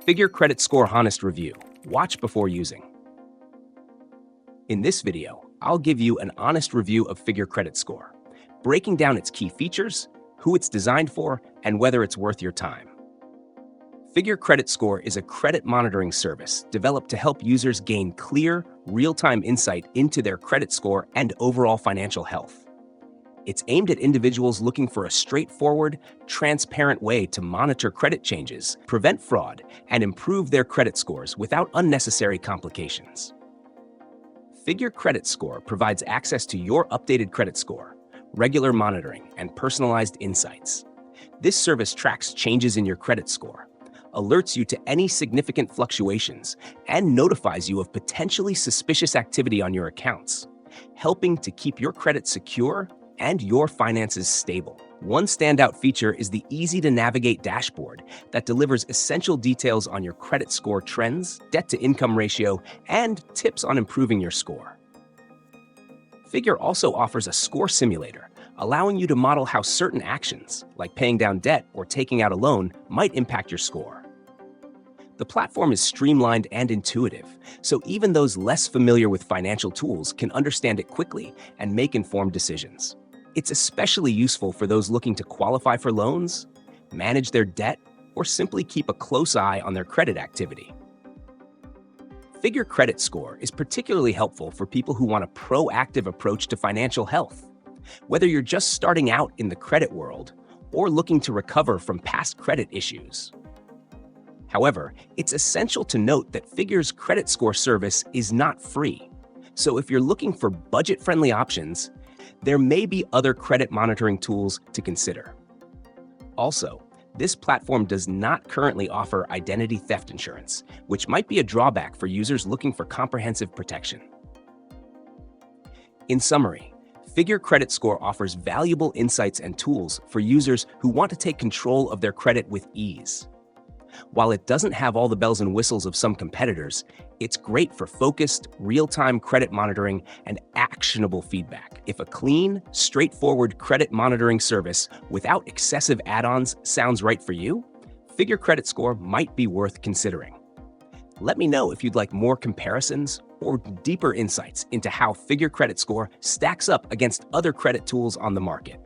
Figure Credit Score Honest Review. Watch before using. In this video, I'll give you an honest review of Figure Credit Score, breaking down its key features, who it's designed for, and whether it's worth your time. Figure Credit Score is a credit monitoring service developed to help users gain clear, real-time insight into their credit score and overall financial health. It's aimed at individuals looking for a straightforward, transparent way to monitor credit changes, prevent fraud, and improve their credit scores without unnecessary complications. Figure Credit Score provides access to your updated credit score, regular monitoring, and personalized insights. This service tracks changes in your credit score, alerts you to any significant fluctuations, and notifies you of potentially suspicious activity on your accounts, helping to keep your credit secure and your finances stable. One standout feature is the easy-to-navigate dashboard that delivers essential details on your credit score trends, debt-to-income ratio, and tips on improving your score. Figure also offers a score simulator, allowing you to model how certain actions, like paying down debt or taking out a loan, might impact your score. The platform is streamlined and intuitive, so even those less familiar with financial tools can understand it quickly and make informed decisions. It's especially useful for those looking to qualify for loans, manage their debt, or simply keep a close eye on their credit activity. Figure Credit Score is particularly helpful for people who want a proactive approach to financial health. Whether you're just starting out in the credit world or looking to recover from past credit issues. However, it's essential to note that Figure's credit score service is not free. So if you're looking for budget-friendly options, there may be other credit monitoring tools to consider. Also, this platform does not currently offer identity theft insurance, which might be a drawback for users looking for comprehensive protection. In summary, Figure Credit Score offers valuable insights and tools for users who want to take control of their credit with ease. While it doesn't have all the bells and whistles of some competitors, it's great for focused, real-time credit monitoring and actionable feedback. If a clean, straightforward credit monitoring service without excessive add-ons sounds right for you, Figure Credit Score might be worth considering. Let me know if you'd like more comparisons or deeper insights into how Figure Credit Score stacks up against other credit tools on the market.